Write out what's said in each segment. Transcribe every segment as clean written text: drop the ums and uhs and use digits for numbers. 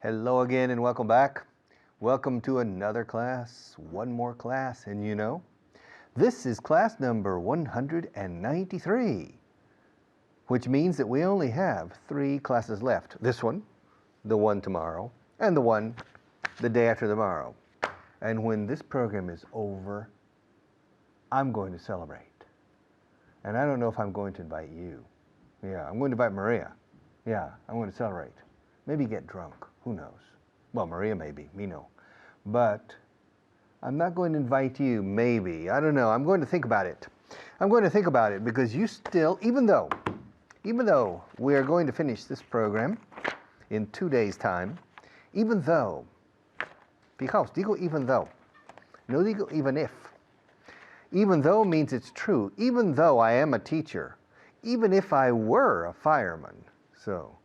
Hello again and welcome back. Welcome to another class, one more class, and this is class number 193, which means that we only have 3 classes left. This one, the one tomorrow, and the one the day after tomorrow. And when this program is over, I'm going to celebrate. And I don't know if I'm going to invite you. Yeah, I'm going to invite Maria. Yeah, I'm going to celebrate. Maybe get drunk. Who knows? Well, Maria maybe, me no. But I'm not going to invite you, maybe. I don't know. I'm going to think about it. I'm going to think about it because you still, even though we are going to finish this program in 2 days' time, even though, because, digo even though, no digo even if. Even though means it's true. Even though I am a teacher, even if I were a fireman. So,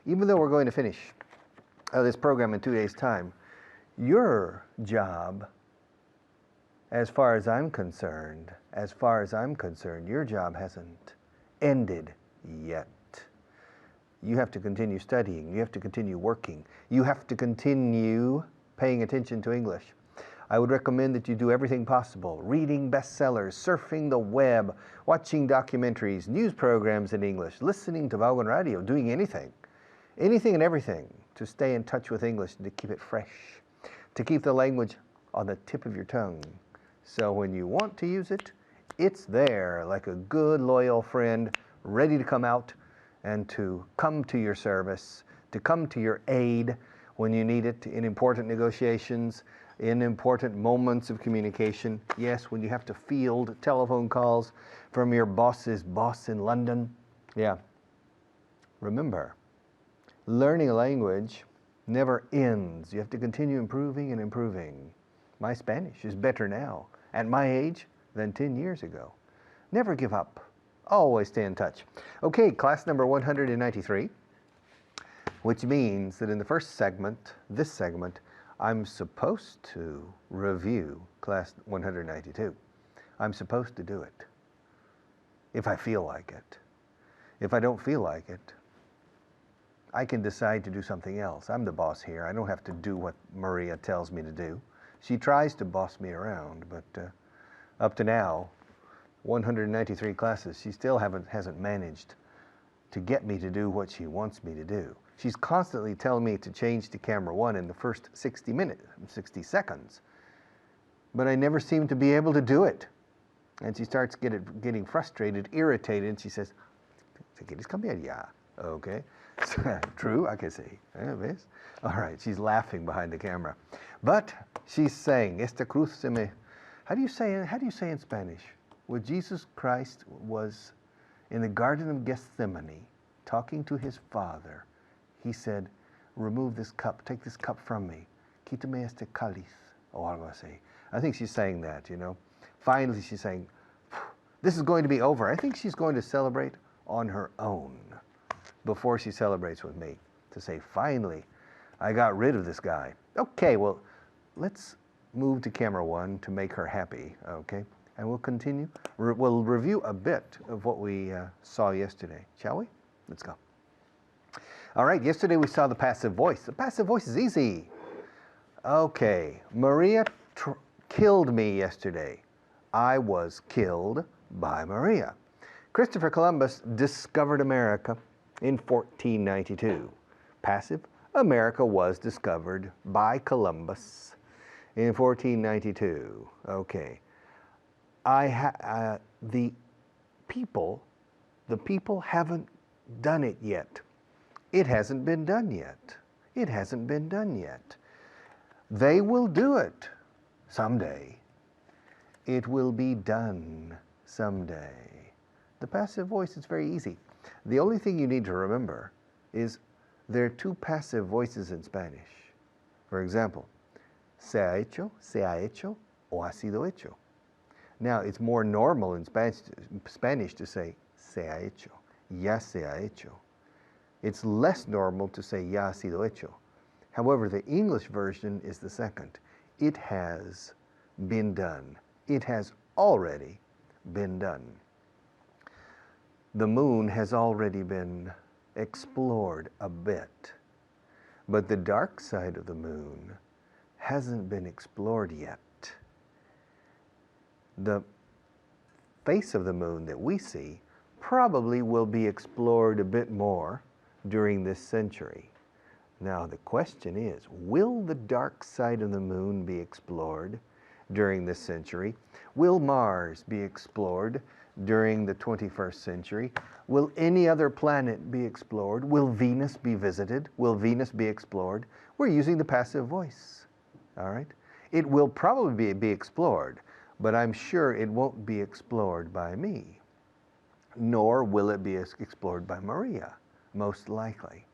even though we're going to finish this program in 2 days' time, your job, as far as I'm concerned, your job hasn't ended yet. You have to continue studying. You have to continue working. You have to continue paying attention to English. I would recommend that you do everything possible, reading bestsellers, surfing the web, watching documentaries, news programs in English, listening to Vaughan Radio, doing anything and everything to stay in touch with English and to keep it fresh, to keep the language on the tip of your tongue. So when you want to use it, it's there like a good, loyal friend, ready to come out and to come to your service, to come to your aid when you need it in important negotiations, in important moments of communication. Yes, when you have to field telephone calls from your boss's boss in London. Yeah. Remember, learning a language never ends. You have to continue improving and improving. My Spanish is better now, at my age, than 10 years ago. Never give up. Always stay in touch. Okay, class number 193, which means that in the first segment, this segment, I'm supposed to review class 192. I'm supposed to do it if I feel like it. If I don't feel like it, I can decide to do something else. I'm the boss here. I don't have to do what Maria tells me to do. She tries to boss me around, but up to now, 193 classes, she still hasn't managed to get me to do what she wants me to do. She's constantly telling me to change to camera 1 in the first 60 seconds, but I never seem to be able to do it. And she starts getting frustrated, irritated, and she says, "¿Quieres cambiar ya?" Okay. True, I can say. ¿Ves? All right, she's laughing behind the camera. But she's saying, Esta cruz se me... How do you say in Spanish? When Jesus Christ was in the Garden of Gethsemane, talking to his Father, he said, remove this cup, take this cup from me. Quítame este cáliz, o algo así. I think she's saying that, Finally, she's saying, this is going to be over. I think she's going to celebrate on her own before she celebrates with me, to say, finally, I got rid of this guy. Okay, well, let's move to camera 1 to make her happy, okay? And we'll continue. We'll review a bit of what we saw yesterday, shall we? Let's go. All right, yesterday we saw the passive voice. The passive voice is easy. Okay, Maria killed me yesterday. I was killed by Maria. Christopher Columbus discovered America in 1492. Passive, America was discovered by Columbus in 1492. Okay. The people haven't done it yet. It hasn't been done yet. It hasn't been done yet. They will do it someday. It will be done someday. The passive voice is very easy. The only thing you need to remember is there are 2 passive voices in Spanish. For example, se ha hecho, o ha sido hecho. Now, it's more normal in Spanish to say se ha hecho, ya se ha hecho. It's less normal to say ya ha sido hecho. However, the English version is the second. It has been done. It has already been done. The moon has already been explored a bit. But the dark side of the moon hasn't been explored yet. The face of the moon that we see probably will be explored a bit more during this century. Now the question is, will the dark side of the moon be explored during this century? Will Mars be explored during the 21st century? Will any other planet be explored? Will Venus be visited? Will Venus be explored? We're using the passive voice, all right? It will probably be explored, but I'm sure it won't be explored by me, nor will it be explored by Maria, most likely.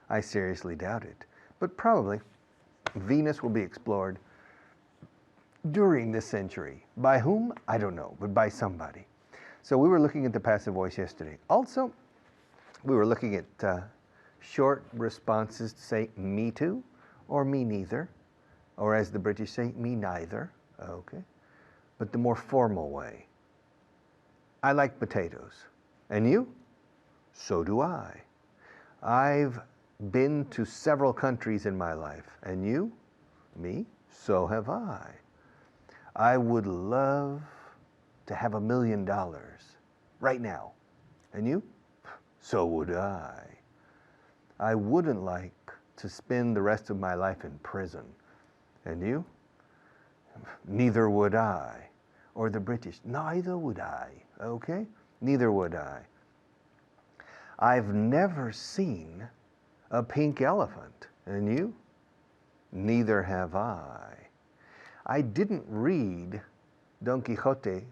I seriously doubt it, but probably Venus will be explored during this century. By whom? I don't know, but by somebody. So we were looking at the passive voice yesterday. Also, we were looking at short responses to say me too, or me neither, or as the British say, me neither, okay? But the more formal way. I like potatoes. And you? So do I. I've been to several countries in my life. And you? Me? So have I. I would love to have $1 million right now. And you? So would I. I wouldn't like to spend the rest of my life in prison. And you? Neither would I. Or the British, neither would I. Okay? Neither would I. I've never seen a pink elephant. And you? Neither have I. I didn't read Don Quixote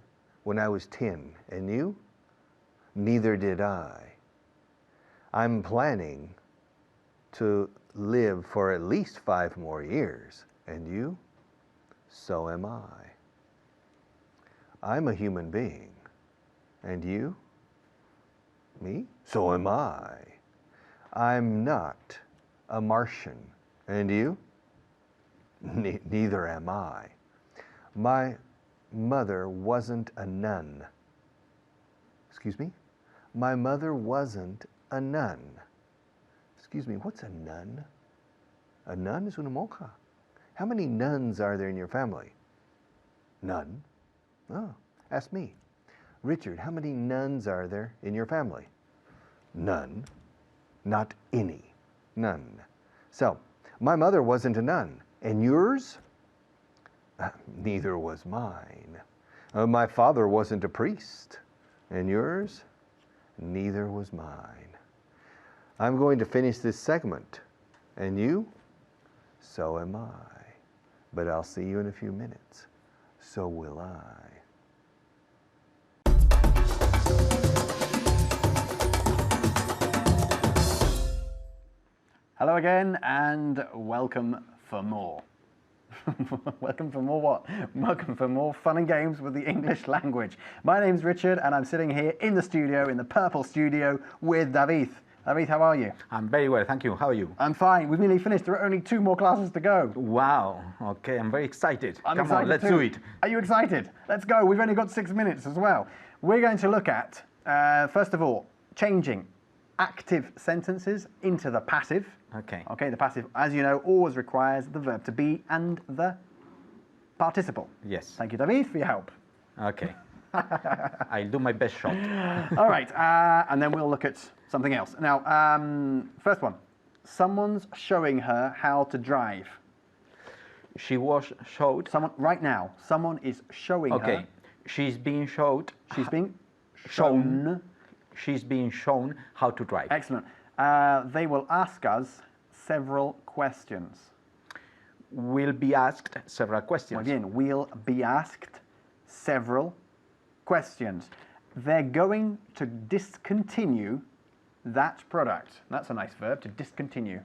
when I was 10. And you? Neither did I. I'm planning to live for at least 5 more years. And you? So am I. I'm a human being. And you? Me? So am I. I'm not a Martian. And you? Neither am I. My mother wasn't a nun. Excuse me? My mother wasn't a nun. Excuse me, what's a nun? A nun is una monja. How many nuns are there in your family? None. Oh, ask me. Richard, how many nuns are there in your family? None. Not any. None. So, my mother wasn't a nun. And yours? Neither was mine. My father wasn't a priest. And yours? Neither was mine. I'm going to finish this segment. And you? So am I. But I'll see you in a few minutes. So will I. Hello again and welcome for more. Welcome for more what? Welcome for more fun and games with the English language. My name's Richard and I'm sitting here in the studio, in the purple studio with David. David, how are you? I'm very well, thank you. How are you? I'm fine. We've nearly finished. There are only 2 more classes to go. Wow. Okay, I'm very excited. I'm Come excited on, let's too. do it. Are you excited? Let's go. We've only got 6 minutes as well. We're going to look at, first of all, changing active sentences into the passive. Okay. Okay, the passive, as you know, always requires the verb to be and the participle. Yes. Thank you, David, for your help. Okay. I'll do my best shot. All right, and then we'll look at something else. Now, first one. Someone's showing her how to drive. She was showed. Someone, right now, someone is showing her. Okay. She's being showed. She's being shown. She's being shown how to drive. Excellent. They will ask us several questions. Will be asked several questions. Muy bien. We'll be asked several questions. They're going to discontinue that product. That's a nice verb, to discontinue.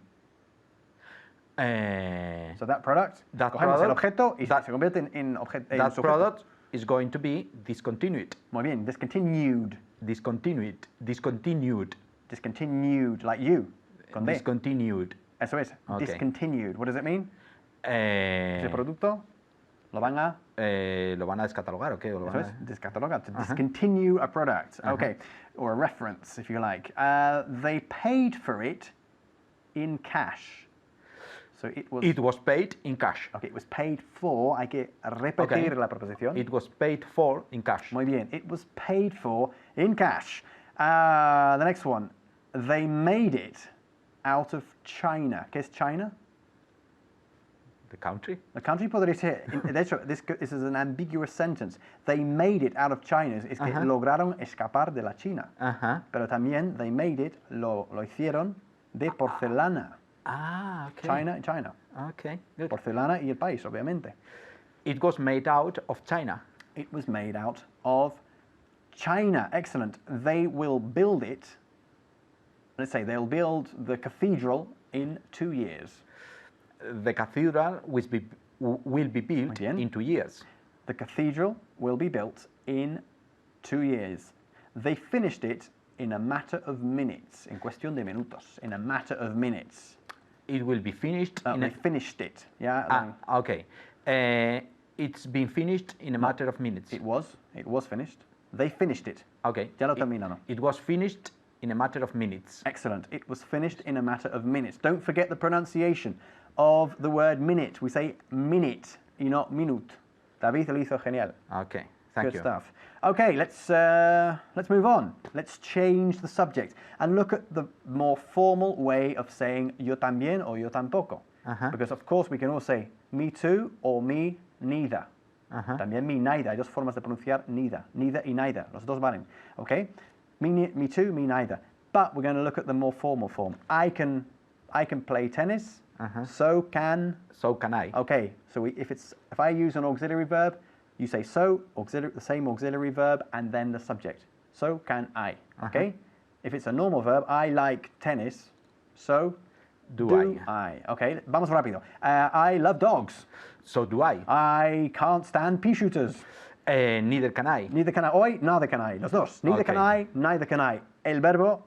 So that product, that cogemos el product, objeto y that, se convierte en objeto. That product is going to be discontinued. Muy bien, discontinued. Discontinued. Discontinued. Discontinued, like you. Con D. Discontinued. Eso es, Okay. discontinued. What does it mean? Ese producto lo van a... ¿Lo van a descatalogar o qué? ¿O lo Eso van es, a... discatalogar, to discontinue a product. Okay, or a reference, if you like. They paid for it in cash. So it was. It was paid in cash. Okay, it was paid for. Hay que repetir Okay. la preposición. It was paid for in cash. Muy bien. It was paid for in cash. The next one. They made it out of China. ¿Qué es China? The country? The country podría ser. De hecho, this is an ambiguous sentence. They made it out of China. Es que lograron escapar de la China. Uh-huh. Pero también they made it, lo hicieron de porcelana. Ah, okay. China. Okay, good. Porcelana y el país, obviamente. It was made out of China. It was made out of China. Excellent. They will build it. Let's say they'll build the cathedral in 2 years. The cathedral will be built bien. in 2 years. The cathedral will be built in 2 years. They finished it in a matter of minutes. En cuestión de minutos. In a matter of minutes. It will be finished in They a... finished it. Yeah. Okay. It's been finished in a matter of minutes. It was finished. They finished it. Okay. Ya lo terminaron. It was finished in a matter of minutes. Excellent. It was finished in a matter of minutes. Don't forget the pronunciation of the word minute. We say minute y no minute. David lo hizo genial. Okay. Thank Good you. stuff. Okay, let's move on. Let's change the subject and look at the more formal way of saying yo también or yo tampoco. Because of course we can all say me too or me neither. También me neither. Hay dos formas de pronunciar neither. Neither y neither. Los dos valen. Okay? Me too, me neither. But we're going to look at the more formal form. I can play tennis. So can. So can I. Okay. So if I use an auxiliary verb, you say so, the same auxiliary verb, and then the subject. So can I. Okay? If it's a normal verb, I like tennis. So Do I. Okay, vamos rápido. I love dogs. So do I. I can't stand pea shooters. Neither can I. Neither can I. Hoy, neither can I. Los dos. Neither can I, neither can I. El verbo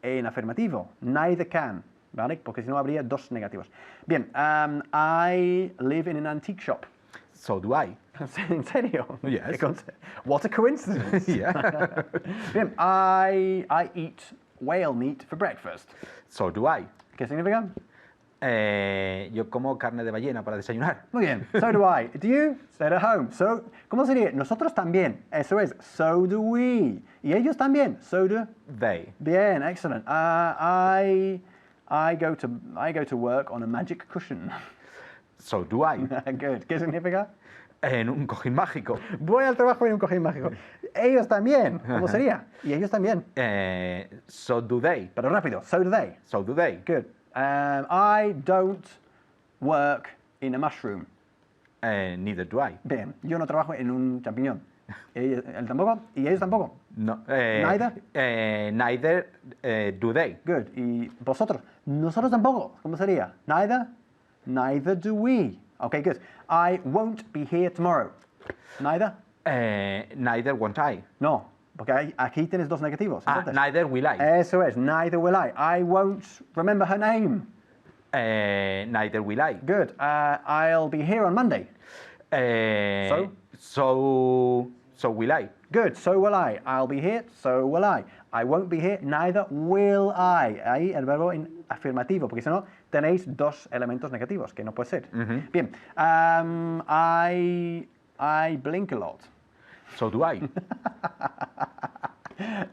en afirmativo. Neither can. ¿Vale? Porque si no habría dos negativos. Bien. I live in an antique shop. So do I. ¿En serio? Yes. What a coincidence. Yeah. Bien. I eat whale meat for breakfast. So do I. ¿Qué significa? Yo como carne de ballena para desayunar. Muy bien. So do I. Do you? Stay at home. So, ¿cómo sería? Nosotros también. Eso es. So do we. Y ellos también. So do They. Bien. Excellent. I go to work on a magic cushion. So do I. Good. ¿Qué significa? En un cojín mágico. Voy al trabajo en un cojín mágico. Ellos también. ¿Cómo sería? Y ellos también. So do they. Pero rápido. So do they. So do they. Good. I don't work in a mushroom. Neither do I. Bien. Yo no trabajo en un champiñón. Él tampoco. Y ellos tampoco. No. Neither? Neither do they. Good. ¿Y vosotros? Nosotros tampoco. ¿Cómo sería? Neither? Neither do we. Okay, good. I won't be here tomorrow. Neither? Neither won't I. No, porque aquí tienes dos negativos. Entonces. Neither will I. Eso es. Neither will I. I won't remember her name. Neither will I. Good. I'll be here on Monday. So will I. Good. So will I. I'll be here. So will I. I won't be here. Neither will I. Ahí el verbo en afirmativo, porque si no tenéis dos elementos negativos, que no puede ser. Bien. I blink a lot. So do I.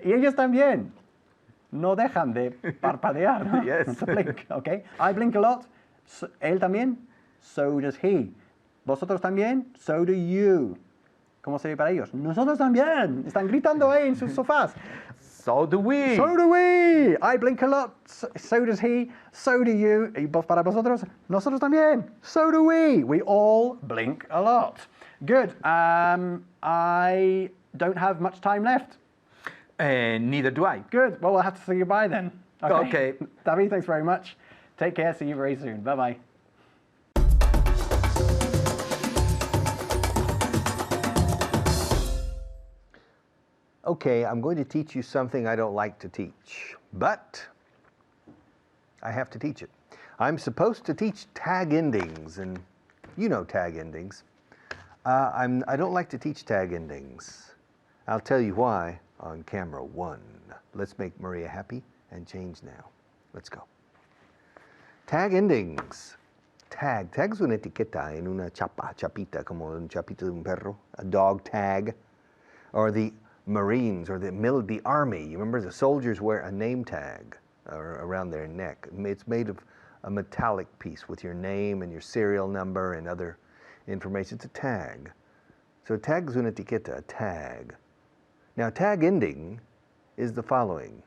Y ellos también. No dejan de parpadear. ¿no? Yes. To blink, okay? I blink a lot. So, él también. So does he. Vosotros también. So do you. ¿Cómo sería para ellos? Nosotros también. Están gritando ahí en sus sofás. So do we. So do we. I blink a lot. So does he. So do you. Y para vosotros, nosotros también. So do we. We all blink a lot. Good. I don't have much time left. Neither do I. Good. Well, we'll have to say goodbye then. Okay. David, thanks very much. Take care. See you very soon. Bye-bye. Okay, I'm going to teach you something I don't like to teach, but I have to teach it. I'm supposed to teach tag endings, and you know tag endings. I don't like to teach tag endings. I'll tell you why on camera 1. Let's make Maria happy and change now. Let's go. Tag endings. tag. Tag es una etiqueta en una chapita, como un chapito de un perro, a dog tag. Or the Marines or the Army. You remember the soldiers wear a name tag around their neck. It's made of a metallic piece with your name and your serial number and other information. It's a tag. So tag es una etiqueta, a tag. Now, tag ending is the following.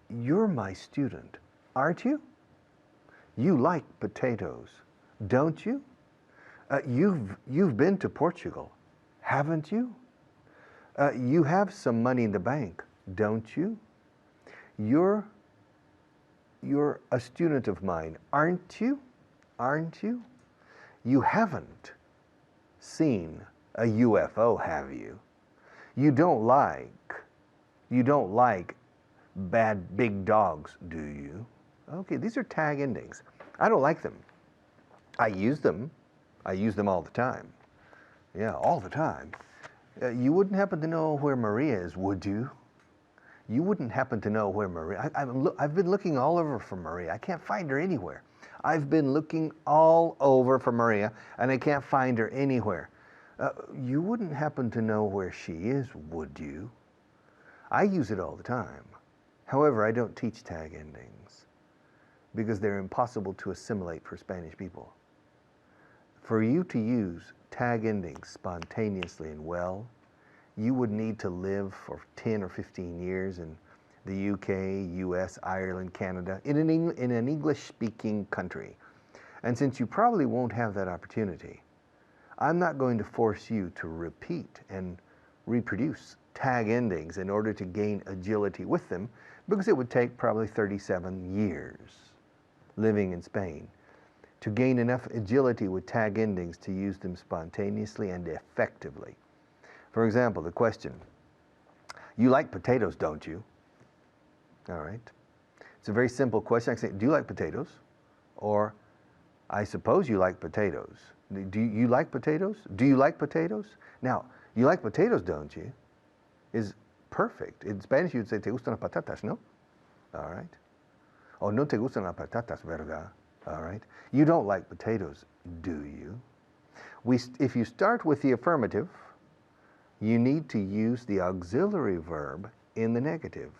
You're my student, aren't you? You like potatoes, don't you? You've been to Portugal, haven't you? You have some money in the bank, don't you? You're a student of mine, aren't you? Aren't you? You haven't seen a UFO, have you? You don't like bad big dogs, do you? Okay, these are tag endings. I don't like them. I use them. I use them all the time. Yeah, all the time. You wouldn't happen to know where Maria is, would you? You wouldn't happen to know where Maria. I've been looking all over for Maria. I can't find her anywhere. I've been looking all over for Maria, and I can't find her anywhere. You wouldn't happen to know where she is, would you? I use it all the time. However, I don't teach tag endings because they're impossible to assimilate for Spanish people. For you to use tag endings spontaneously and well, you would need to live for 10 or 15 years in the UK, US, Ireland, Canada, in an English-speaking country. And since you probably won't have that opportunity, I'm not going to force you to repeat and reproduce tag endings in order to gain agility with them, because it would take probably 37 years living in Spain to gain enough agility with tag endings to use them spontaneously and effectively. For example, the question, you like potatoes, don't you? All right. It's a very simple question. I can say, do you like potatoes? Or, I suppose you like potatoes. Do you like potatoes? Do you like potatoes? Now, you like potatoes, don't you? Is perfect. In Spanish, you'd say, ¿te gustan las patatas, no? All right. Oh, no te gustan las patatas, ¿verdad? All right. You don't like potatoes, do you? If you start with the affirmative, you need to use the auxiliary verb in the negative.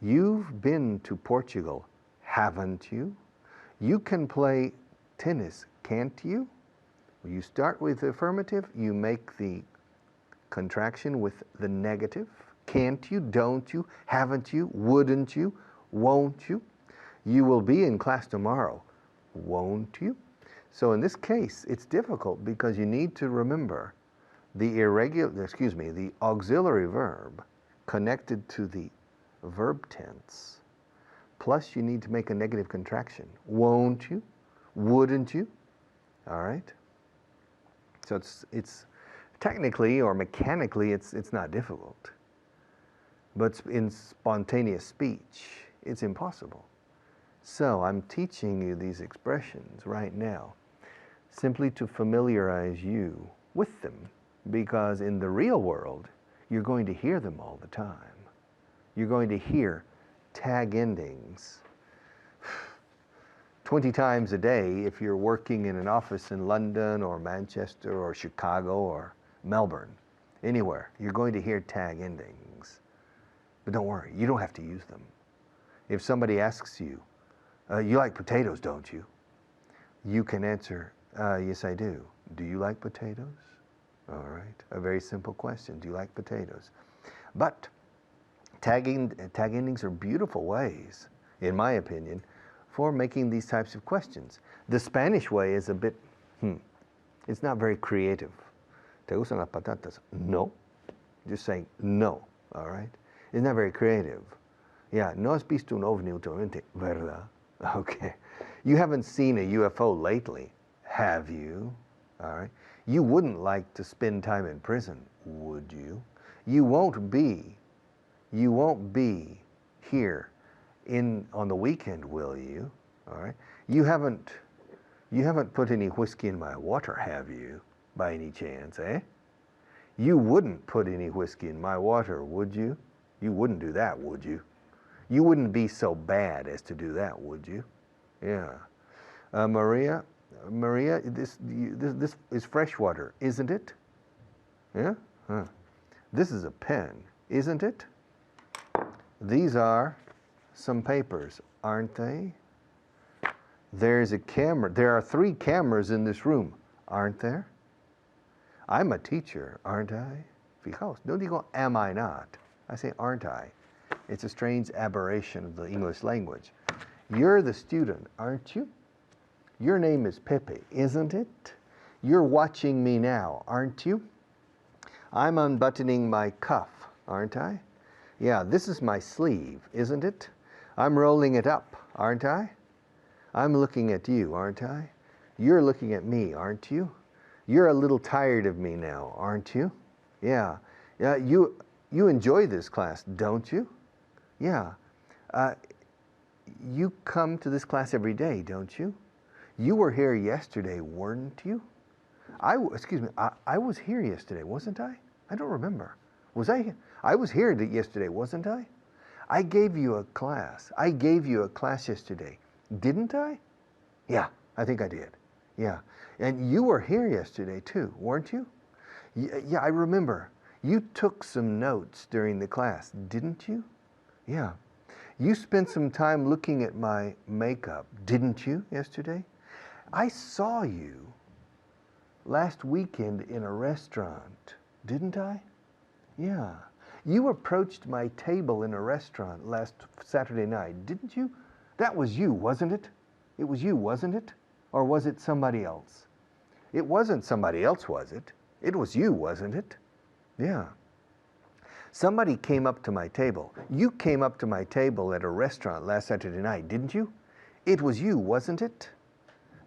You've been to Portugal, haven't you? You can play tennis, can't you? When you start with the affirmative, you make the contraction with the negative. Can't you? Don't you? Haven't you? Wouldn't you? Won't you? You will be in class tomorrow, won't you? So in this case, it's difficult because you need to remember the auxiliary verb connected to the verb tense. Plus you need to make a negative contraction. Won't you? Wouldn't you? All right? So it's technically or mechanically it's not difficult. But in spontaneous speech, it's impossible. So I'm teaching you these expressions right now simply to familiarize you with them, because in the real world, you're going to hear them all the time. You're going to hear tag endings 20 times a day if you're working in an office in London or Manchester or Chicago or Melbourne. Anywhere, you're going to hear tag endings. But don't worry, you don't have to use them. If somebody asks you, you like potatoes, don't you? You can answer, yes, I do. Do you like potatoes? All right, a very simple question. Do you like potatoes? But tag endings are beautiful ways, in my opinion, for making these types of questions. The Spanish way is a bit, it's not very creative. ¿Te gustan las patatas? No. Just saying no, all right? It's not very creative. Yeah, no has visto un ovni últimamente, ¿verdad? Okay. You haven't seen a UFO lately, have you? All right. You wouldn't like to spend time in prison, would you? You won't be here on the weekend, will you? All right. You haven't put any whiskey in my water, have you? By any chance, eh? You wouldn't put any whiskey in my water, would you? You wouldn't do that, would you? You wouldn't be so bad as to do that, would you? Yeah. Maria, this is fresh water, isn't it? Yeah? Huh. This is a pen, isn't it? These are some papers, aren't they? There's a camera. There are 3 cameras in this room, aren't there? I'm a teacher, aren't I? Fijaos, no digo am I not. I say aren't I. It's a strange aberration of the English language. You're the student, aren't you? Your name is Pepe, isn't it? You're watching me now, aren't you? I'm unbuttoning my cuff, aren't I? Yeah, this is my sleeve, isn't it? I'm rolling it up, aren't I? I'm looking at you, aren't I? You're looking at me, aren't you? You're a little tired of me now, aren't you? Yeah. Yeah, you enjoy this class, don't you? Yeah. You come to this class every day, don't you? You were here yesterday, weren't you? Excuse me, I was here yesterday, wasn't I? I don't remember. Was I? I was here yesterday, wasn't I? I gave you a class. I gave you a class yesterday, didn't I? Yeah, I think I did. Yeah. And you were here yesterday too, weren't you? Yeah, I remember. You took some notes during the class, didn't you? Yeah. You spent some time looking at my makeup, didn't you, yesterday? I saw you last weekend in a restaurant, didn't I? Yeah. You approached my table in a restaurant last Saturday night, didn't you? That was you, wasn't it? It was you, wasn't it? Or was it somebody else? It wasn't somebody else, was it? It was you, wasn't it? Yeah. Somebody came up to my table. You came up to my table at a restaurant last Saturday night, didn't you? It was you, wasn't it?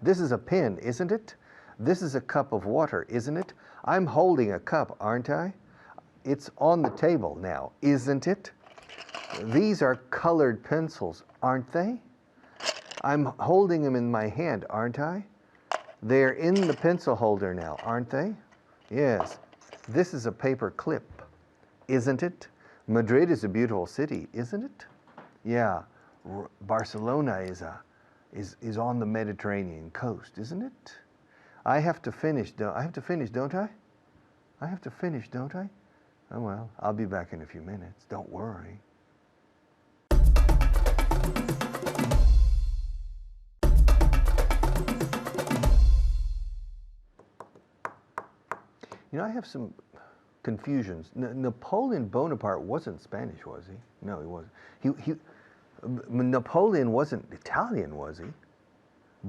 This is a pen, isn't it? This is a cup of water, isn't it? I'm holding a cup, aren't I? It's on the table now, isn't it? These are colored pencils, aren't they? I'm holding them in my hand, aren't I? They're in the pencil holder now, aren't they? Yes. This is a paper clip, isn't it? Madrid is a beautiful city, isn't it? Yeah. Barcelona is on the Mediterranean coast, isn't it? I have to finish, don't I? I have to finish, don't I? Oh well, I'll be back in a few minutes. Don't worry. You know, I have some confusions. Napoleon Bonaparte wasn't Spanish, was he? No, he wasn't. Napoleon wasn't Italian, was he?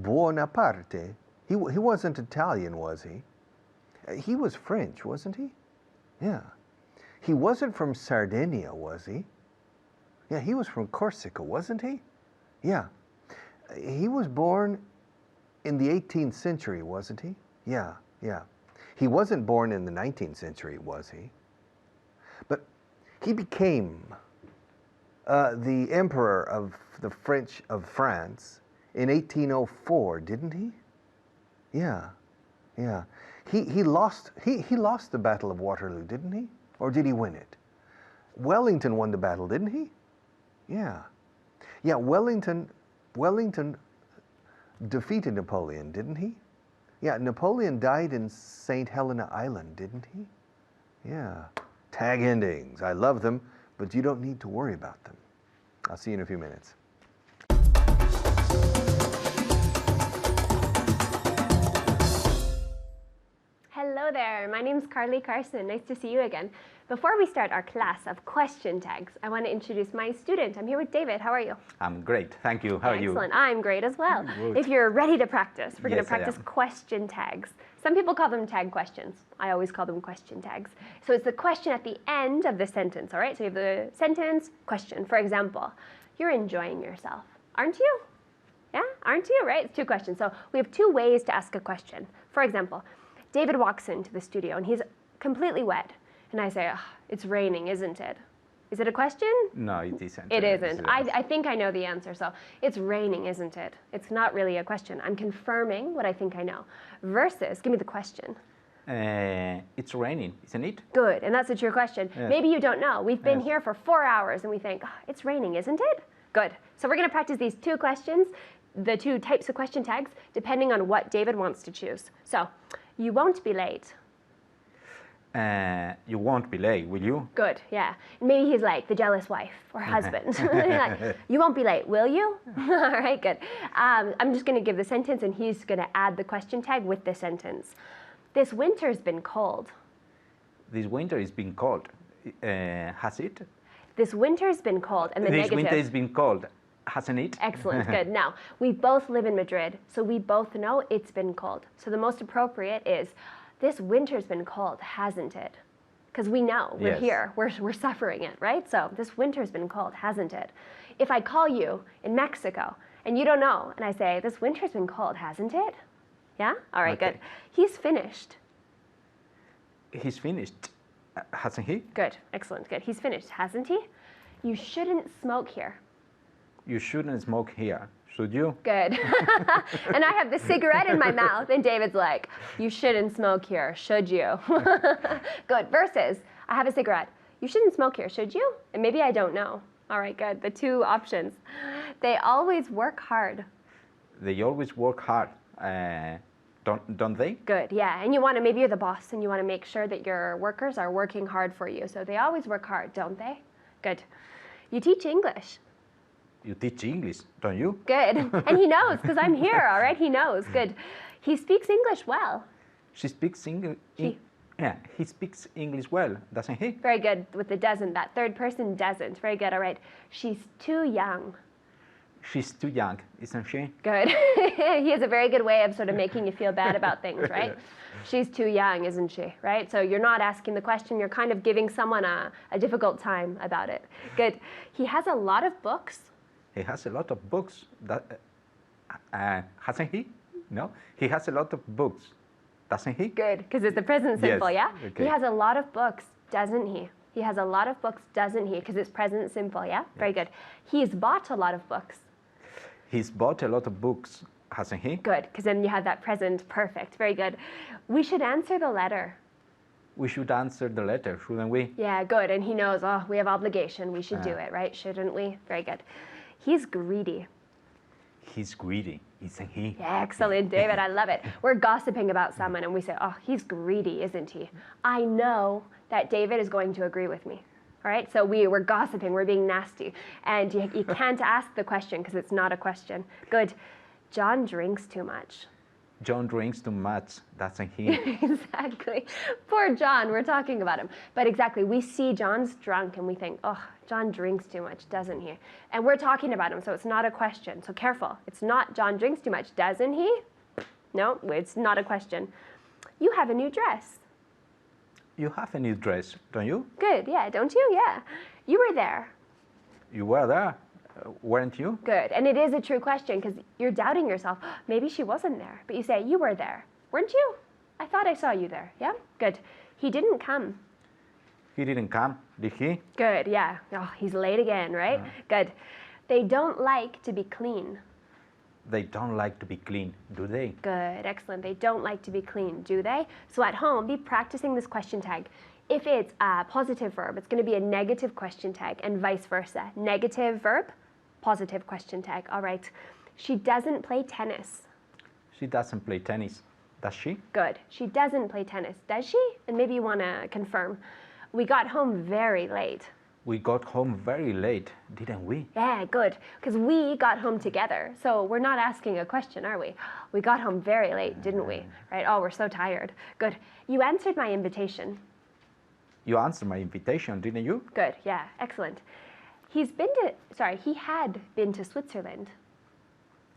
Buonaparte. He wasn't Italian, was he? He was French, wasn't he? Yeah. He wasn't from Sardinia, was he? Yeah, he was from Corsica, wasn't he? Yeah. He was born in the 18th century, wasn't he? Yeah, yeah. He wasn't born in the 19th century, was he? But he became the emperor of the French of France in 1804, didn't he? Yeah, yeah. He lost the Battle of Waterloo, didn't he? Or did he win it? Wellington won the battle, didn't he? Yeah. Yeah, Wellington defeated Napoleon, didn't he? Yeah, Napoleon died in St. Helena Island, didn't he? Yeah. Tag endings. I love them, but you don't need to worry about them. I'll see you in a few minutes. Hello there, my name's Carly Carson. Nice to see you again. Before we start our class of question tags, I want to introduce my student. I'm here with David. How are you? I'm great, thank you. How are you? Excellent. I'm great as well. Good. If you're ready to practice, we're going Yes, to practice I am. question tags. Some people call them tag questions. I always call them question tags. So it's the question at the end of the sentence, all right? So you have the sentence, question. For example, you're enjoying yourself, aren't you? Yeah, aren't you, right? It's 2 questions. So we have 2 ways to ask a question. For example, David walks into the studio and he's completely wet. And I say, oh, it's raining, isn't it? Is it a question? No, it isn't. It isn't. I think I know the answer. So it's raining, isn't it? It's not really a question. I'm confirming what I think I know. Versus, give me the question. It's raining, isn't it? Good, and that's a true question. Yes. Maybe you don't know. We've been Yes. here for 4 hours and we think, oh, it's raining, isn't it? Good. So we're going to practice these 2 questions. the two types of question tags depending on what David wants to choose. So, you won't be late. You won't be late, will you? Good, yeah. Maybe he's like the jealous wife or husband. Like, you won't be late, will you? All right, good. I'm just going to give the sentence, and he's going to add the question tag with the sentence. This winter's been cold. This winter is being cold. Has it? This winter's been cold, and the This negative. winter is being cold, hasn't it? Excellent, good. Now, we both live in Madrid, so we both know it's been cold. So the most appropriate is, this winter's been cold, hasn't it? Because we know, we're Yes. here, we're suffering it, right? So this winter's been cold, hasn't it? If I call you in Mexico and you don't know, and I say, this winter's been cold, hasn't it? Yeah? All right, Okay. good. He's finished. He's finished, hasn't he? Good, excellent, good. He's finished, hasn't he? You shouldn't smoke here. You shouldn't smoke here, should you? Good. And I have the cigarette in my mouth, and David's like, you shouldn't smoke here, should you? Good. Versus, I have a cigarette. You shouldn't smoke here, should you? And maybe I don't know. All right, good. The two options. They always work hard. They always work hard, don't they? Good, yeah. And you want to, maybe you're the boss, and you want to make sure that your workers are working hard for you. So they always work hard, don't they? Good. You teach English. You teach English, don't you? Good. And he knows, because I'm here, all right? He knows. Good. He speaks English well. She speaks English. He. Yeah, he speaks English well, doesn't he? Very good with the doesn't. That third person doesn't. Very good. All right. She's too young. She's too young, isn't she? Good. He has a very good way of sort of making you feel bad about things, right? She's too young, isn't she? Right? So you're not asking the question. You're kind of giving someone a difficult time about it. Good. He has a lot of books. He has a lot of books. Hasn't he? No, he has a lot of books, doesn't he? Good, because it's the present simple, Yes, yeah? okay. He has a lot of books, doesn't he? He has a lot of books, doesn't he? Because it's present simple, yeah? Very good. He's bought a lot of books. He's bought a lot of books, hasn't he? Good, because then you have that present perfect. Very good. We should answer the letter. We should answer the letter, shouldn't we? Yeah, good. And he knows, oh, we have obligation. We should do it, right? Shouldn't we? Very good. He's greedy. He's greedy, isn't he? Yeah, excellent, David. I love it. We're gossiping about someone and we say, oh, he's greedy, isn't he? I know that David is going to agree with me. All right, so we're gossiping, we're being nasty. And you can't ask the question because it's not a question. Good. John drinks too much. John drinks too much, doesn't he? Exactly. Poor John, we're talking about him. But exactly, we see John's drunk and we think, oh, John drinks too much, doesn't he? And we're talking about him, so it's not a question. So careful. It's not John drinks too much, doesn't he? No, it's not a question. You have a new dress. You have a new dress, don't you? Good, yeah, don't you? Yeah. You were there. You were there, weren't you? Good. And it is a true question because you're doubting yourself. Maybe she wasn't there. But you say, you were there. Weren't you? I thought I saw you there. Yeah? Good. He didn't come. He didn't come, did he? Good, yeah. Oh, he's late again, right? Good. They don't like to be clean. They don't like to be clean, do they? Good, excellent. They don't like to be clean, do they? So at home, be practicing this question tag. If it's a positive verb, it's going to be a negative question tag and vice versa. Negative verb, positive question tag. All right. She doesn't play tennis. She doesn't play tennis, does she? Good. She doesn't play tennis, does she? And maybe you want to confirm. We got home very late. We got home very late, didn't we? Yeah, good. Because we got home together. So we're not asking a question, are we? We got home very late, didn't we? Right? Oh, we're so tired. Good. You answered my invitation. You answered my invitation, didn't you? Good. Yeah, excellent. He had been to Switzerland.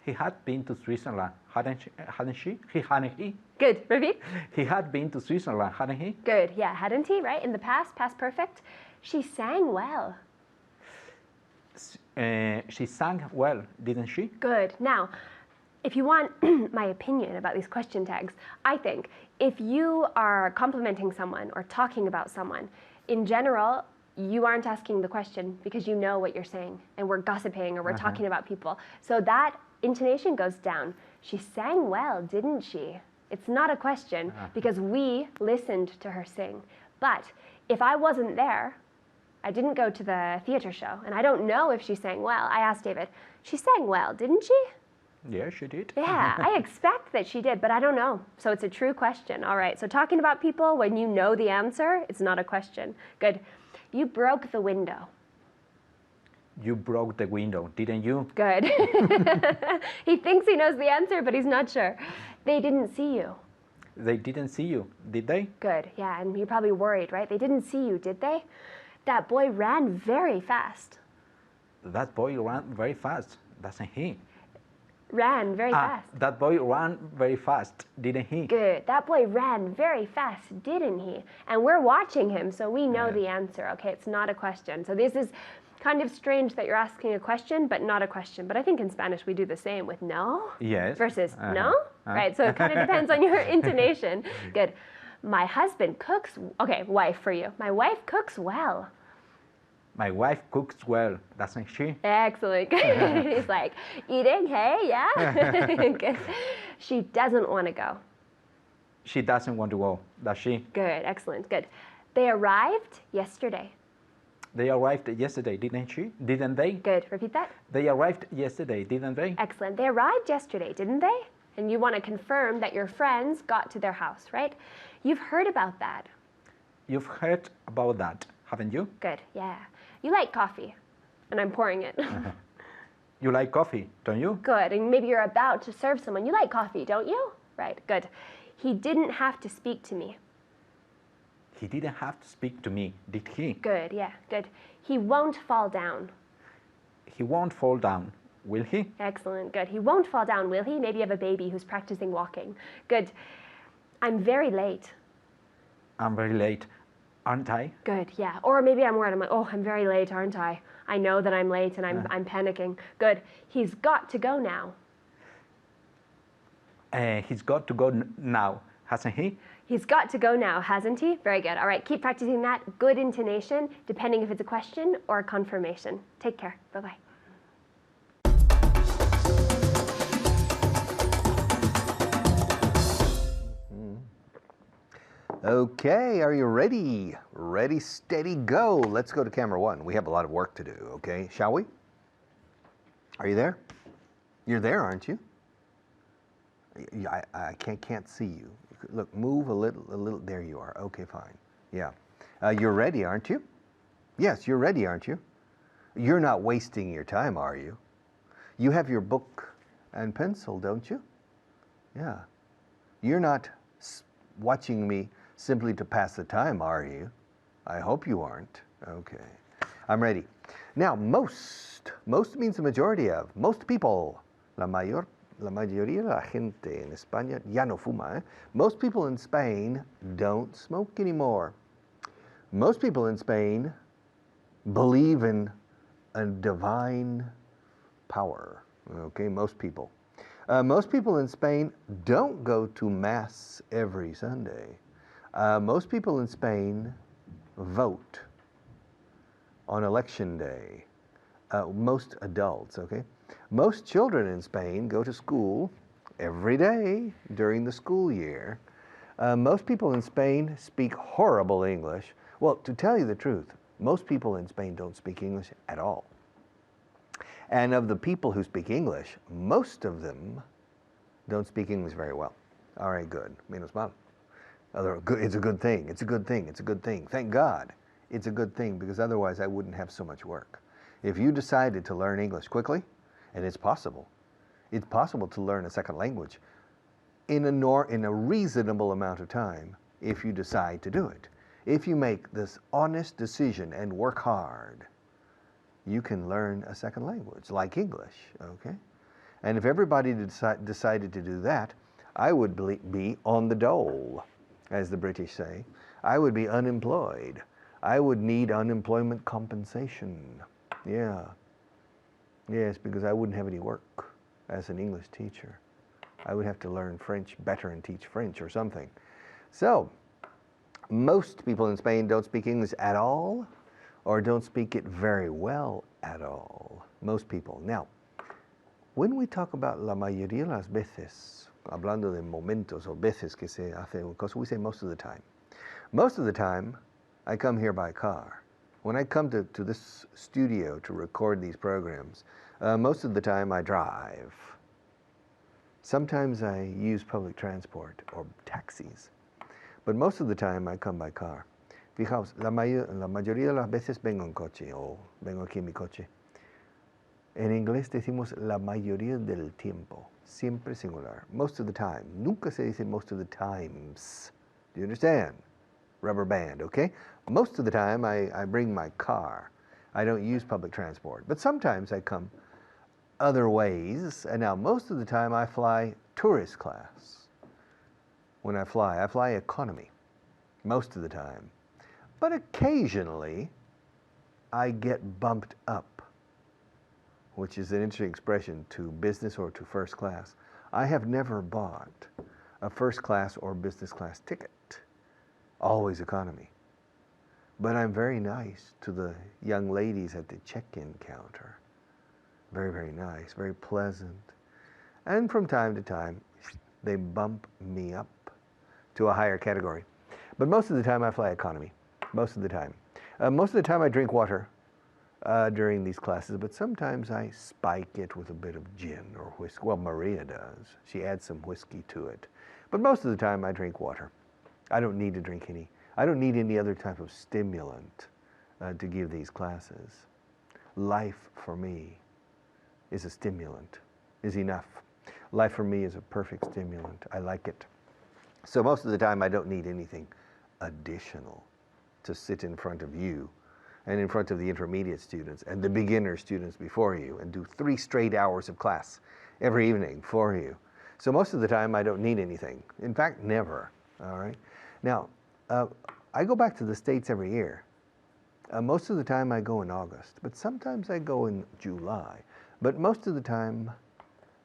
He had been to Switzerland, hadn't she? Hadn't he? Good. Repeat. He had been to Switzerland, hadn't he? Good. Yeah, hadn't he? Right? In the past perfect. She sang well. She sang well, didn't she? Good. Now, if you want my opinion about these question tags, I think if you are complimenting someone or talking about someone, in general, you aren't asking the question because you know what you're saying and we're gossiping or we're talking about people. So that intonation goes down. She sang well, didn't she? It's not a question because we listened to her sing. But if I wasn't there, I didn't go to the theater show and I don't know if she sang well. I asked David, she sang well, didn't she? Yeah, she did. Yeah, I expect that she did, but I don't know. So it's a true question. All right, so talking about people, when you know the answer, it's not a question. Good. You broke the window. You broke the window, didn't you? Good. He thinks he knows the answer, but he's not sure. They didn't see you. They didn't see you, did they? Good, yeah, and you're probably worried, right? They didn't see you, did they? That boy ran very fast. That boy ran very fast, doesn't he? Ran very fast. That boy ran very fast, didn't he? Good. That boy ran very fast, didn't he? And we're watching him, so we know the answer. Okay, it's not a question. So this is kind of strange that you're asking a question, but not a question. But I think in Spanish we do the same with no Yes. versus no, right? So it kind of depends on your intonation. Good. My husband cooks. Okay, wife for you. My wife cooks well. My wife cooks well, doesn't she? Excellent. He's like, eating, hey, yeah? Good. She doesn't want to go. She doesn't want to go, does she? Good, excellent, good. They arrived yesterday. They arrived yesterday, didn't she? Didn't they? Good, repeat that. They arrived yesterday, didn't they? Excellent. They arrived yesterday, didn't they? And you want to confirm that your friends got to their house, right? You've heard about that. You've heard about that, haven't you? Good, yeah. You like coffee, and I'm pouring it. You like coffee, don't you? Good, and maybe you're about to serve someone. You like coffee, don't you? Right, good. He didn't have to speak to me. He didn't have to speak to me, did he? Good, yeah, good. He won't fall down. He won't fall down, will he? Excellent, good. He won't fall down, will he? Maybe you have a baby who's practicing walking. Good. I'm very late. I'm very late, aren't I? Good, yeah. Or maybe I'm worried. I'm like, oh, I'm very late, aren't I? I know that I'm late and I'm panicking. Good. He's got to go now. He's got to go now, hasn't he? He's got to go now, hasn't he? Very good. All right, keep practicing that. Good intonation, depending if it's a question or a confirmation. Take care. Bye-bye. Okay, are you ready? Ready, steady, go. Let's go to camera one. We have a lot of work to do, okay? Shall we? Are you there? You're there, aren't you? I can't see you. Look, move a little. There you are. Okay, fine. Yeah. You're ready, aren't you? Yes, you're ready, aren't you? You're not wasting your time, are you? You have your book and pencil, don't you? Yeah. You're not watching me simply to pass the time, are you? I hope you aren't. Okay. I'm ready. Now, most means the majority of. Most people, la mayoría de la gente en España ya no fuma. Eh? Most people in Spain don't smoke anymore. Most people in Spain believe in a divine power. Okay, most people. Most people in Spain don't go to Mass every Sunday. Most people in Spain vote on election day. Most adults, okay? Most children in Spain go to school every day during the school year. Most people in Spain speak horrible English. Well, to tell you the truth, most people in Spain don't speak English at all. And of the people who speak English, most of them don't speak English very well. All right, good. Menos mal. It's a good thing. It's a good thing. It's a good thing. Thank God. It's a good thing because otherwise I wouldn't have so much work. If you decided to learn English quickly, and it's possible to learn a second language in a reasonable amount of time if you decide to do it. If you make this honest decision and work hard, you can learn a second language, like English, okay? And if everybody decided to do that, I would be on the dole, as the British say. I would be unemployed. I would need unemployment compensation. Yeah. Yes, because I wouldn't have any work as an English teacher. I would have to learn French better and teach French or something. So, most people in Spain don't speak English at all, or don't speak it very well at all. Most people. Now, when we talk about la mayoría de las veces, hablando de momentos o veces que se hace una cosa, we say most of the time. Most of the time, I come here by car. When I come to this studio to record these programs, most of the time I drive. Sometimes I use public transport or taxis, but most of the time I come by car. Fijaos, la mayoría de las veces vengo en coche o vengo aquí en mi coche. En inglés decimos la mayoría del tiempo, siempre singular, most of the time. Nunca se dice most of the times. Do you understand? Rubber band, okay? Most of the time I bring my car. I don't use public transport, but sometimes I come other ways, and now most of the time I fly tourist class. When I fly economy, most of the time. But occasionally I get bumped up, which is an interesting expression, to business or to first class. I have never bought a first class or business class ticket, always economy. But I'm very nice to the young ladies at the check-in counter. Very, very nice, very pleasant. And from time to time, they bump me up to a higher category. But most of the time I fly economy, most of the time. Most of the time I drink water during these classes, but sometimes I spike it with a bit of gin or whiskey. Well, Maria does. She adds some whiskey to it. But most of the time I drink water. I don't need to drink any. I don't need any other type of stimulant to give these classes. Life for me is a stimulant, is enough. Life for me is a perfect stimulant. I like it. So most of the time I don't need anything additional to sit in front of you and in front of the intermediate students and the beginner students before you and do 3 straight hours of class every evening for you. So most of the time I don't need anything. In fact, never, all right? Now, I go back to the States every year. Most of the time I go in August, but sometimes I go in July. But most of the time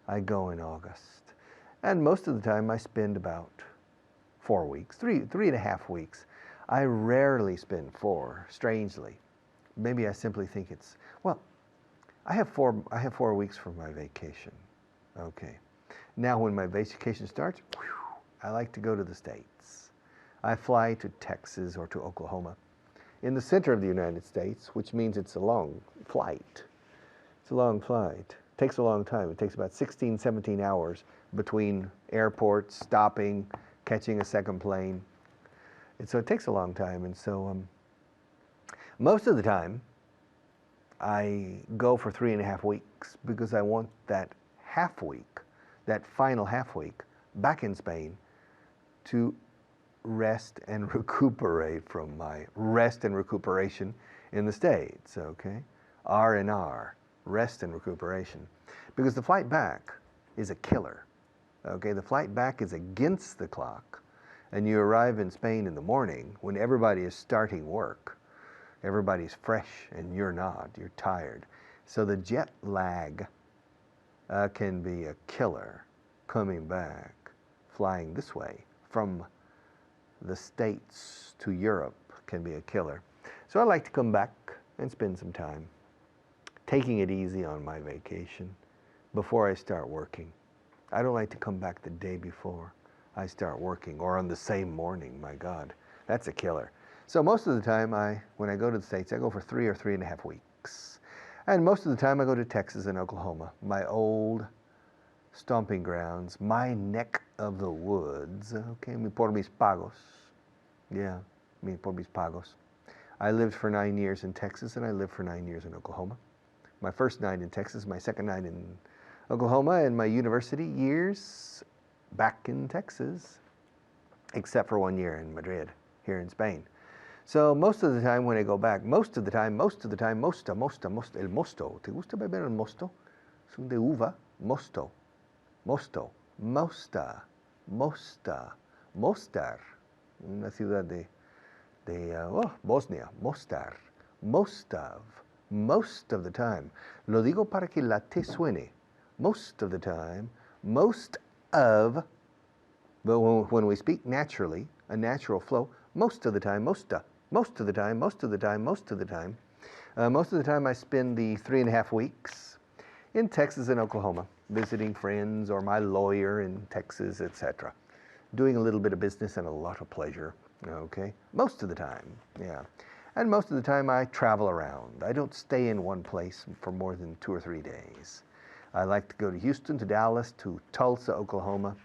I go in August. And most of the time I spend about 4 weeks, three and a half weeks. I rarely spend 4, strangely. Maybe I simply think it's, well, I have 4 weeks for my vacation. Okay. Now when my vacation starts, I like to go to the States. I fly to Texas or to Oklahoma in the center of the United States, which means it's a long flight. It's a long flight. It takes a long time. It takes about 16, 17 hours between airports, stopping, catching a second plane. And so it takes a long time. And so most of the time, I go for 3.5 weeks because I want that half week, that final half week, back in Spain to rest and recuperate from my rest and recuperation in the States, okay? R&R, rest and recuperation. Because the flight back is a killer, okay? The flight back is against the clock, and you arrive in Spain in the morning when everybody is starting work. Everybody's fresh and you're not, you're tired. So the jet lag can be a killer coming back, flying this way from the States to Europe can be a killer. So I like to come back and spend some time taking it easy on my vacation before I start working. I don't like to come back the day before I start working or on the same morning. My God, that's a killer. So most of the time when I go to the States, I go for 3 or 3.5 weeks. And most of the time I go to Texas and Oklahoma, my old stomping grounds, my neck of the woods, okay, mi por mis pagos. Yeah, mi por mis pagos. I lived for 9 years in Texas and I lived for 9 years in Oklahoma. My first 9 in Texas, my second 9 in Oklahoma, and my university years back in Texas, except for 1 year in Madrid, here in Spain. So most of the time when I go back, mosta, el mosto. ¿Te gusta beber el mosto? Es un de uva, mosto. Mosta, Mostar, una ciudad de Bosnia, Mostar, Mostov, most of the time. Lo digo para que la T suene. Most of the time, most of, but when we speak naturally, a natural flow, most of the time, mosta, most of the time, most of the time, most of the time. Most of the time I spend the 3.5 weeks in Texas and Oklahoma, visiting friends or my lawyer in Texas, etc. Doing a little bit of business and a lot of pleasure, okay? Most of the time, yeah. And most of the time I travel around. I don't stay in one place for more than 2 or 3 days. I like to go to Houston, to Dallas, to Tulsa, Oklahoma,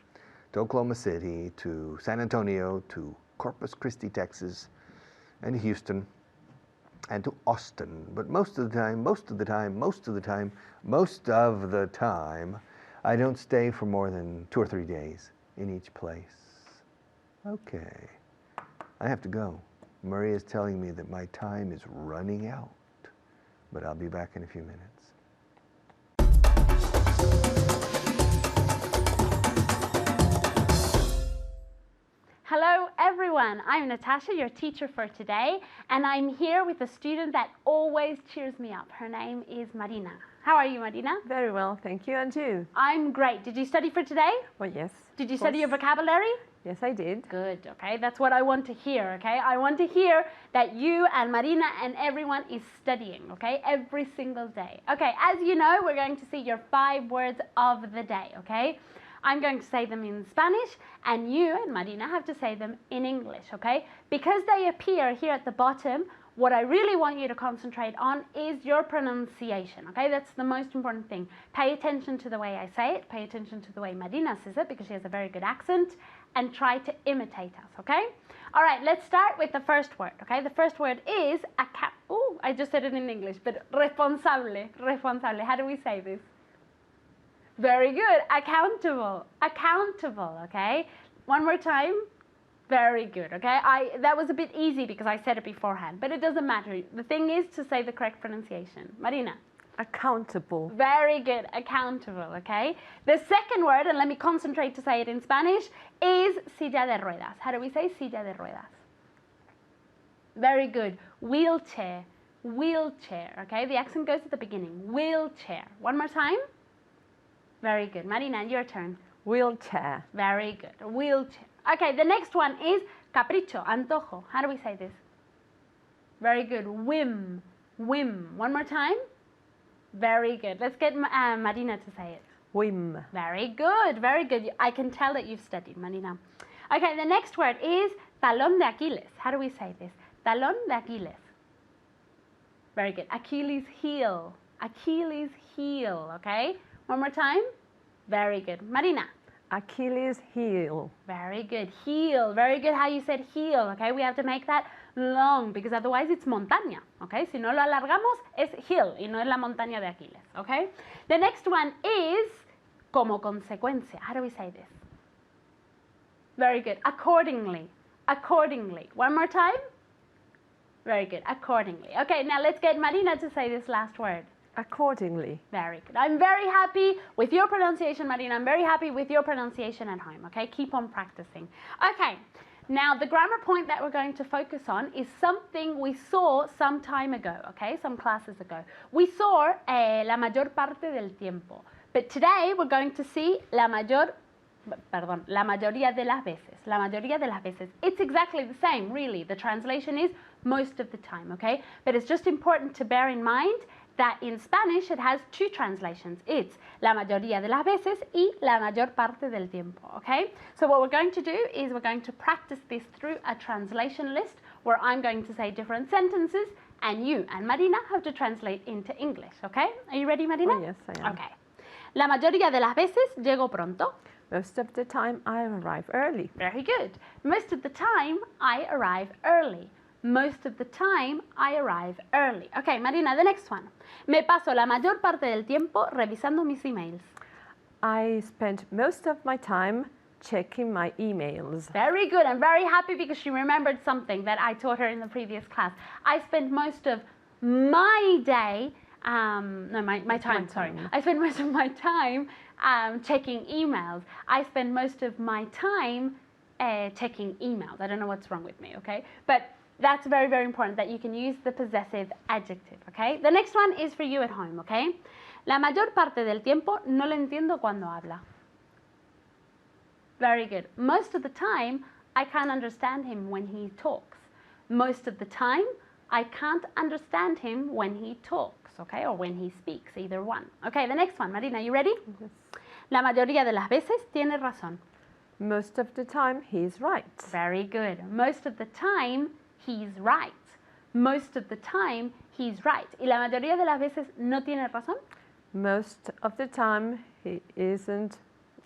to Oklahoma City, to San Antonio, to Corpus Christi, Texas, and Houston, and to Austin. But most of the time, I don't stay for more than 2 or 3 days in each place. Okay, I have to go. Maria is telling me that my time is running out, but I'll be back in a few minutes. Hello everyone, I'm Natasha, your teacher for today, and I'm here with a student that always cheers me up. Her name is Marina. How are you, Marina? Very well, thank you. And you? I'm great. Did you study for today? Well, yes. Did you of study your course. vocabulary? Yes, I did. Good, okay, that's what I want to hear, okay? I want to hear that you and Marina and everyone is studying, okay? Every single day. Okay, as you know, we're going to see your 5 words of the day, okay? I'm going to say them in Spanish, and you and Marina have to say them in English, okay? Because they appear here at the bottom, what I really want you to concentrate on is your pronunciation, okay? That's the most important thing. Pay attention to the way I say it, pay attention to the way Marina says it, because she has a very good accent, and try to imitate us, okay? All right, let's start with the first word, okay? The first word is, I just said it in English, but responsable, responsable. How do we say this? Very good. Accountable. Accountable, okay? One more time. Very good, okay? That was a bit easy because I said it beforehand, but it doesn't matter. The thing is to say the correct pronunciation. Marina. Accountable. Very good. Accountable, okay? The second word, and let me concentrate to say it in Spanish, is silla de ruedas. How do we say silla de ruedas? Very good. Wheelchair. Wheelchair, okay? The accent goes at the beginning. Wheelchair. One more time. Very good. Marina, your turn. Wheelchair. Very good. Wheelchair. Okay, the next one is capricho, antojo. How do we say this? Very good. Whim. Whim. One more time. Very good. Let's get Marina to say it. Whim. Very good. Very good. I can tell that you've studied, Marina. Okay, the next word is talón de Aquiles. How do we say this? Talón de Aquiles. Very good. Achilles heel. Achilles heel, okay? One more time. Very good. Marina. Achilles heel. Very good. Heel. Very good how you said heel, okay? We have to make that long because otherwise it's montaña, okay? Si no lo alargamos es hill y no es la montaña de Aquiles, okay? The next one is como consecuencia. How do we say this? Very good. Accordingly. Accordingly. One more time. Very good. Accordingly. Okay, now let's get Marina to say this last word. Accordingly. Very good. I'm very happy with your pronunciation, Marina. I'm very happy with your pronunciation at home, okay? Keep on practicing. Okay, now the grammar point that we're going to focus on is something we saw some time ago, okay? Some classes ago. We saw la mayor parte del tiempo. But today we're going to see la mayoría de las veces. La mayoría de las veces. It's exactly the same, really. The translation is most of the time, okay? But it's just important to bear in mind that in Spanish it has 2 translations. It's la mayoría de las veces y la mayor parte del tiempo, okay? So what we're going to do is we're going to practice this through a translation list where I'm going to say different sentences and you and Marina have to translate into English, okay? Are you ready, Marina? Oh, yes, I am. Okay. La mayoría de las veces llego pronto. Most of the time I arrive early. Very good. Most of the time I arrive early. Most of the time, I arrive early. Okay, Marina, the next one. Me paso la mayor parte del tiempo revisando mis emails. I spend most of my time checking my emails. Very good. I'm very happy because she remembered something that I taught her in the previous class. I spend most of my day, my time, sorry. I spend most of my time checking emails. I spend most of my time checking emails. I don't know what's wrong with me, okay? But that's very, very important that you can use the possessive adjective, okay? The next one is for you at home, okay? La mayor parte del tiempo no lo entiendo cuando habla. Very good. Most of the time, I can't understand him when he talks. Most of the time, I can't understand him when he talks, okay? Or when he speaks, either one. Okay, the next one. Marina, you ready? Yes. La mayoría de las veces tiene razón. Most of the time he's right. Very good. Most of the time, he's right. Most of the time, he's right. ¿Y la mayoría de las veces no tiene razón? Most of the time, he isn't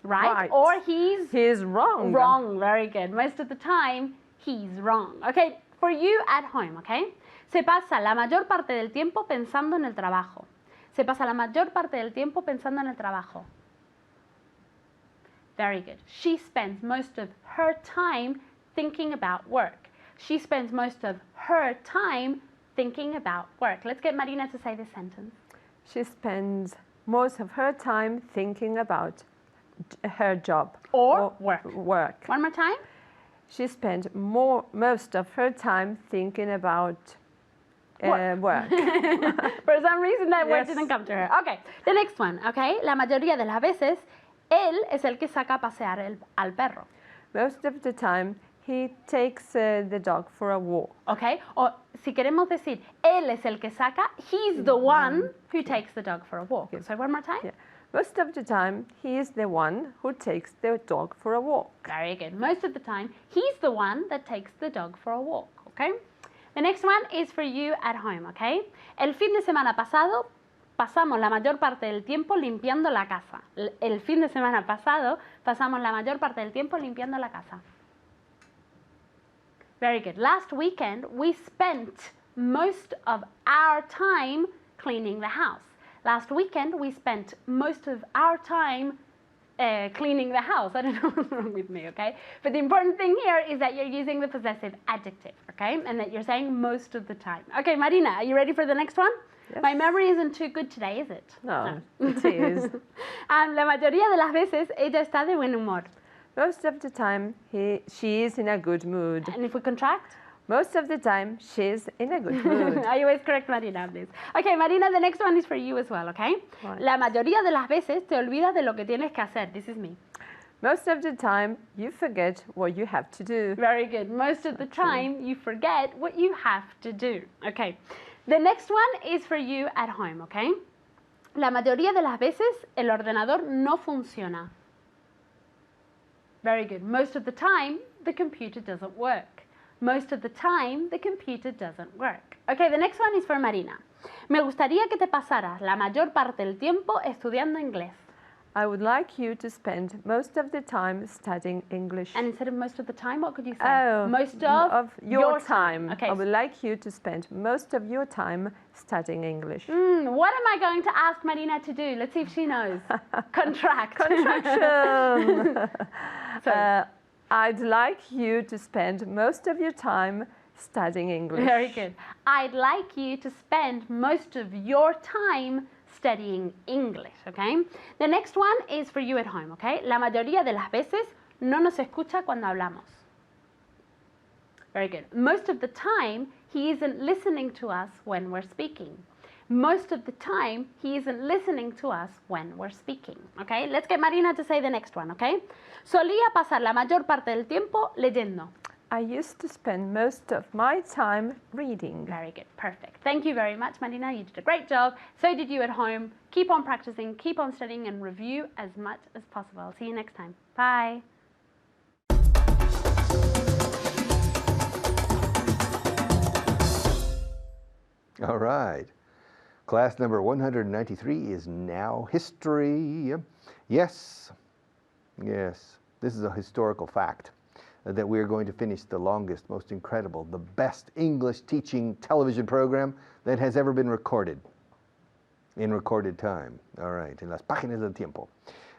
Right? right. Or he's He's wrong. wrong. Very good. Most of the time, he's wrong. Okay, for you at home, okay? Se pasa la mayor parte del tiempo pensando en el trabajo. Se pasa la mayor parte del tiempo pensando en el trabajo. Very good. She spends most of her time thinking about work. She spends most of her time thinking about work. Let's get Marina to say this sentence. She spends most of her time thinking about her job Or work. Work. One more time. She spends most of her time thinking about work. For some reason that word Yes. didn't come to her. Okay, the next one, okay? La mayoría de las veces, él es el que saca a pasear al perro, Most of the time, he takes the dog for a walk. okay? O si queremos decir, él es el que saca, he's the one who takes the dog for a walk. So one more time. Yeah. Most of the time, he is the one who takes the dog for a walk. Very good. Most of the time, he's the one that takes the dog for a walk, okay? The next one is for you at home, okay? El fin de semana pasado pasamos la mayor parte del tiempo limpiando la casa. El fin de semana pasado pasamos la mayor parte del tiempo limpiando la casa. Very good. Last weekend, we spent most of our time cleaning the house. Last weekend, we spent most of our time cleaning the house. I don't know what's wrong with me, okay? But the important thing here is that you're using the possessive adjective, okay? And that you're saying most of the time. Okay, Marina, are you ready for the next one? Yes. My memory isn't too good today, is it? No, it is. La mayoría de las veces ella está de buen humor. Most of the time, she is in a good mood. And if we contract? Most of the time, she's in a good mood. I always correct Marina, please. Okay, Marina, the next one is for you as well, okay? Right. La mayoría de las veces te olvidas de lo que tienes que hacer. This is me. Most of the time, you forget what you have to do. Very good. Most of the time, you forget what you have to do. Okay. The next one is for you at home, okay? La mayoría de las veces, el ordenador no funciona. Very good. Most of the time, the computer doesn't work. Most of the time, the computer doesn't work. Okay, the next one is for Marina. Me gustaría que te pasaras la mayor parte del tiempo estudiando inglés. I would like you to spend most of the time studying English. And instead of most of the time, what could you say? Oh, most of your time. Okay. I would like you to spend most of your time studying English. What am I going to ask Marina to do? Let's see if she knows. Contract. Contraction. So- I'd like you to spend most of your time studying English. Very good. I'd like you to spend most of your time studying English, okay? The next one is for you at home, okay? La mayoría de las veces no nos escucha cuando hablamos. Very good. Most of the time, he isn't listening to us when we're speaking. Most of the time, he isn't listening to us when we're speaking, okay? Let's get Marina to say the next one, okay? Solía pasar la mayor parte del tiempo leyendo. I used to spend most of my time reading. Very good, perfect. Thank you very much, Marina. You did a great job. So did you at home. Keep on practicing, keep on studying, and review as much as possible. See you next time. Bye. All right. Class number 193 is now history. Yes, this is a historical fact that we are going to finish the longest, most incredible, the best English teaching television program that has ever been recorded in recorded time. All right, en las páginas del tiempo.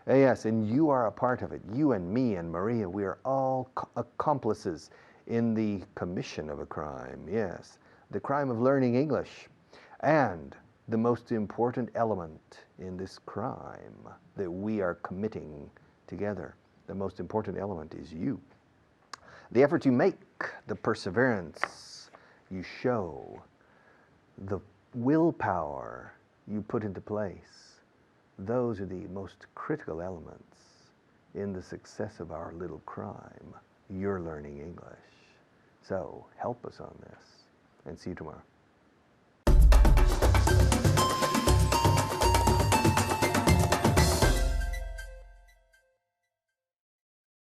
Yes, and you are a part of it. You and me and Maria, we are all accomplices in the commission of a crime. Yes, the crime of learning English. And the most important element in this crime that we are committing together, the most important element is you. The effort you make, the perseverance you show, the willpower you put into place, those are the most critical elements in the success of our little crime. You're learning English. So help us on this, and see you tomorrow.